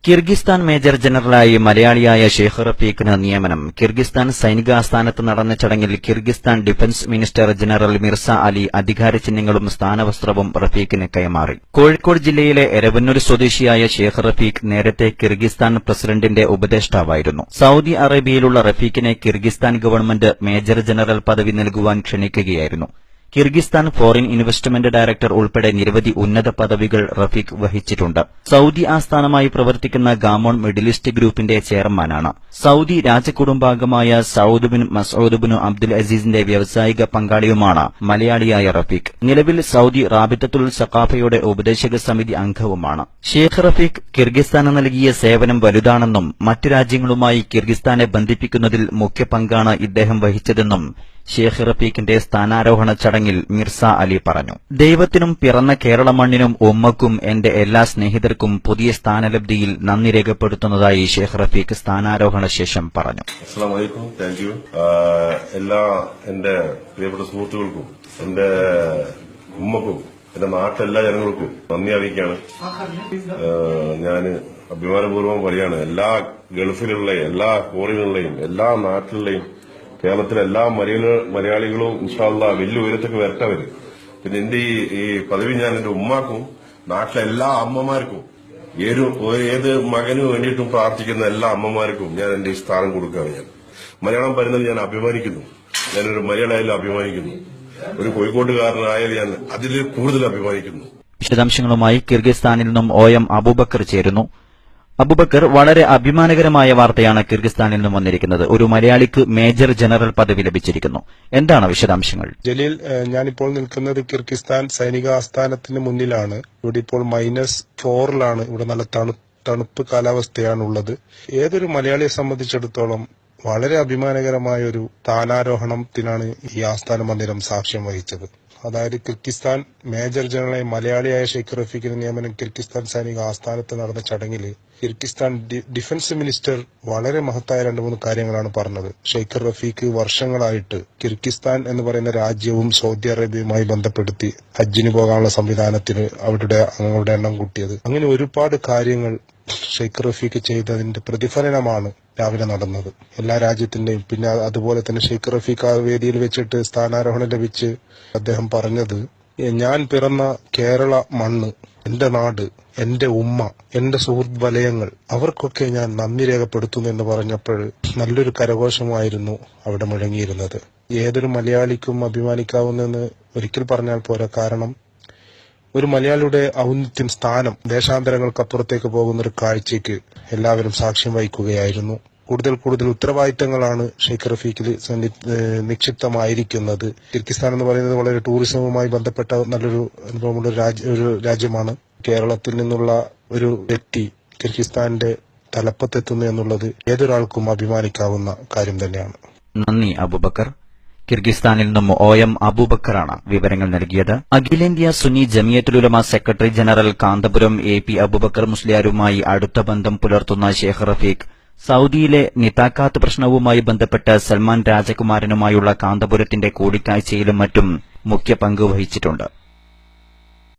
Kyrgyzstan major ജനറലായി മലയാളിയായ ഷെയ്ഖ് റഫീഖിന് നിയമനം. Kyrgyzstan സൈനികാസ്ഥാനത്ത് നടന്ന ചടങ്ങിൽ Kyrgyzstan defence minister general Mirza Ali അധികാരചിഹ്നങ്ങളും സ്ഥാനവസ്ത്രവും റഫീഖിന് കൈമാറി. കോഴിക്കോട് ജില്ലയിലെ എരവന്നൂർ സ്വദേശിയായ ഷെയ്ഖ് റഫീഖ് നേരത്തെ കിർഗിസ്ഥാൻ പ്രസിഡന്റിന്റെ ഉപദേഷ്ടാവായിരുന്നു. സൌദി അറേബ്യയിലുള്ള റഫീഖിനെ കിർഗിസ്ഥാൻ ഗവൺമെന്റ് മേജർ ജനറൽ പദവി നൽകുവാൻ ക്ഷണിക്കുകയായിരുന്നു. കിർഗിസ്ഥാൻ ഫോറിൻ ഇൻവെസ്റ്റ്മെന്റ് ഡയറക്ടർ ഉൾപ്പെടെ നിരവധി ഉന്നത പദവികൾ റഫീഖ് വഹിച്ചിട്ടുണ്ട്. സൌദി ആസ്ഥാനമായി പ്രവർത്തിക്കുന്ന ഗാമോൺ മിഡിൽ ഈസ്റ്റ് ഗ്രൂപ്പിന്റെ ചെയർമാനാണ്. സൌദി രാജകുടുംബാംഗമായ Saud bin Masud bin Abdul അസീസിന്റെ വ്യാവസായിക പങ്കാളിയുമാണ് മലയാളിയായ റഫീഖ്. നിലവിൽ സൌദി റാബിത്തത്തുൽ സഖാഫയുടെ ഉപദേശക സമിതി അംഗവുമാണ്. ഷെയ്ഖ് റഫീഖ് കിർഗിസ്ഥാന് നൽകിയ സേവനം വലുതാണെന്നും മറ്റു രാജ്യങ്ങളുമായി കിർഗിസ്ഥാനെ ബന്ധിപ്പിക്കുന്നതിൽ മുഖ്യ പങ്കാണ് ഇദ്ദേഹം വഹിച്ചതെന്നും ഷെയ്ഖ് റഫീഖിന്റെ സ്ഥാനാരോഹണ ചടങ്ങിൽ മിർസ അലി പറഞ്ഞു. ദൈവത്തിനും പിറന്ന കേരള മണ്ണിനും ഉമ്മക്കും എന്റെ എല്ലാ സ്നേഹിതർക്കും പുതിയ സ്ഥാനലബ്ധിയിൽ നന്ദി രേഖപ്പെടുത്തുന്നതായി ഷെയ്ഖ് റഫീഖ് സ്ഥാനാരോഹണ ശേഷം പറഞ്ഞു. അസ്സലാമു അലൈക്കും, താങ്ക് യു. എല്ലാ എന്റെ പ്രിയപ്പെട്ട സുഹൃത്തുക്കൾക്കും എന്റെ ഉമ്മക്കും എന്റെ നാട്ടിലെല്ലാ ജനങ്ങൾക്കും നന്ദി അറിയിക്കുകയാണ്. ഞാൻ അഭിമാനപൂർവ്വം പറയാണ്, എല്ലാ ഗൾഫിലുള്ള എല്ലാ ഫോറിനുള്ളയും എല്ലാ നാട്ടിലുള്ളയും കേരളത്തിലെ എല്ലാ മലയാളികളും ഇൻഷാ അല്ലാഹ് വലിയ ഉയരത്തേക്ക് വരട്ടവര്. പിന്നെ എന്റെ ഈ പദവി ഞാൻ എന്റെ ഉമ്മാക്കും നാട്ടിലെ എല്ലാ അമ്മമാർക്കും ഏത് മകന് വേണ്ടിയിട്ടും പ്രാർത്ഥിക്കുന്ന എല്ലാ അമ്മമാർക്കും ഞാൻ എന്റെ ഈ സ്ഥാനം കൊടുക്കുകയാണ്. ഞാൻ മലയാളം പറയുന്നത് ഞാൻ അഭിമാനിക്കുന്നു. ഞാനൊരു മലയാളിയായാലും അഭിമാനിക്കുന്നു. ഒരു കോഴിക്കോട്ടുകാരനായാലും ഞാൻ അതിൽ കൂടുതൽ അഭിമാനിക്കുന്നു. വിശദാംശങ്ങളുമായി കിർഗിസ്ഥാനിൽ നിന്നും OM അബൂബക്കർ ചേരുന്നു. അബൂബക്കർ, വളരെ അഭിമാനകരമായ വാർത്തയാണ് കിർഗിസ്ഥാനിൽ നിന്നും വന്നിരിക്കുന്നത്. ഒരു മലയാളിക്ക് മേജർ ജനറൽ പദവി ലഭിച്ചിരിക്കുന്നു. എന്താണ് വിശദാംശങ്ങൾ? ജലീൽ, ഞാനിപ്പോൾ നിൽക്കുന്നത് കിർഗിസ്ഥാൻ സൈനിക ആസ്ഥാനത്തിന് മുന്നിലാണ്. ഇവിടെ ഇപ്പോൾ -4 ഇവിടെ നല്ല തണുപ്പ് കാലാവസ്ഥയാണുള്ളത്. ഏതൊരു മലയാളിയെ സംബന്ധിച്ചിടത്തോളം വളരെ അഭിമാനകരമായ ഒരു സ്ഥാനാരോഹണത്തിനാണ് ഈ ആസ്ഥാന മന്ദിരം സാക്ഷ്യം വഹിച്ചത്. അതായത് കിർഗിസ്ഥാൻ മേജർ ജനറലായി മലയാളിയായ ഷെയ്ഖ് റഫീഖിന്റെ നിയമനം കിർഗിസ്ഥാൻ സൈനിക ആസ്ഥാനത്ത് നടന്ന ചടങ്ങിൽ കിർഗിസ്ഥാൻ ഡിഫൻസ് മിനിസ്റ്റർ വളരെ മഹത്തായ 2-3 കാര്യങ്ങളാണ് പറഞ്ഞത്. ഷെയ്ഖ് റഫീഖ് വർഷങ്ങളായിട്ട് കിർഗിസ്ഥാൻ എന്ന് പറയുന്ന രാജ്യവും സൗദി അറേബ്യയുമായി ബന്ധപ്പെടുത്തി ഹജ്ജിന് പോകാനുള്ള സംവിധാനത്തിന് അവരുടെ അംഗങ്ങളുടെ എണ്ണം കൂട്ടിയത്. അങ്ങനെ ഒരുപാട് കാര്യങ്ങൾ ഷെയ്ഖ് റഫീഖ് ചെയ്തതിന്റെ പ്രതിഫലനമാണ് രാവിലെ നടന്നത്. എല്ലാ രാജ്യത്തിന്റെയും പിന്നെ അതുപോലെ തന്നെ ഷെയ്ഖ് റഫീഖ് ആ വേദിയിൽ വെച്ചിട്ട് സ്ഥാനാരോഹണം ലഭിച്ച് അദ്ദേഹം പറഞ്ഞത്, ഞാൻ പിറന്ന കേരള മണ്ണ്, എന്റെ നാട്, എന്റെ ഉമ്മ, എന്റെ സുഹൃത്ത് വലയങ്ങൾ, അവർക്കൊക്കെ ഞാൻ നന്ദി രേഖപ്പെടുത്തുന്നു എന്ന് പറഞ്ഞപ്പോൾ നല്ലൊരു കരഘോഷമായിരുന്നു അവിടെ മുഴങ്ങിയിരുന്നത്. ഏതൊരു മലയാളിക്കും അഭിമാനിക്കാവുന്നെന്ന് ഒരിക്കൽ പറഞ്ഞാൽ പോരാ. കാരണം ഒരു മലയാളിയുടെ ഔന്നത്യം, സ്ഥാനം ദേശാന്തരങ്ങൾക്കപ്പുറത്തേക്ക് പോകുന്ന ഒരു കാഴ്ചയ്ക്ക് എല്ലാവരും സാക്ഷ്യം വഹിക്കുകയായിരുന്നു. കൂടുതൽ ഉത്തരവാദിത്തങ്ങളാണ് ഷെയ്ഖ് റഫീഖിൽ നിക്ഷിപ്തമായിരിക്കുന്നത്. കിർഗിസ്ഥാൻ എന്ന് പറയുന്നത് വളരെ ടൂറിസവുമായി ബന്ധപ്പെട്ട നല്ലൊരു അനുഭവമുള്ള ഒരു രാജ്യമാണ്. കേരളത്തിൽ നിന്നുള്ള ഒരു വ്യക്തി കിർഗിസ്ഥാന്റെ തലപ്പത്തെത്തുന്നു എന്നുള്ളത് ഏതൊരാൾക്കും അഭിമാനിക്കാവുന്ന കാര്യം തന്നെയാണ്. നന്ദി അബൂബക്കർ. കിർഗിസ്ഥാനിൽ നിന്നും OM അബൂബക്കറാണ് വിവരങ്ങൾ നൽകിയത്. അഖിലേന്ത്യാ Sunni Jamiyyathul Ulama secretary general Kanthapuram AP Aboobacker മുസ്ലിയാരുമായി അടുത്ത ബന്ധം പുലർത്തുന്ന ഷെയ്ഖ് റഫീഖ് സൌദിയിലെ നിതാഖാത്ത് പ്രശ്നവുമായി ബന്ധപ്പെട്ട് സൽമാൻ രാജകുമാരനുമായുള്ള കാന്തപുരത്തിന്റെ കൂടിക്കാഴ്ചയിലും മറ്റും മുഖ്യ പങ്ക് വഹിച്ചിട്ടുണ്ട്.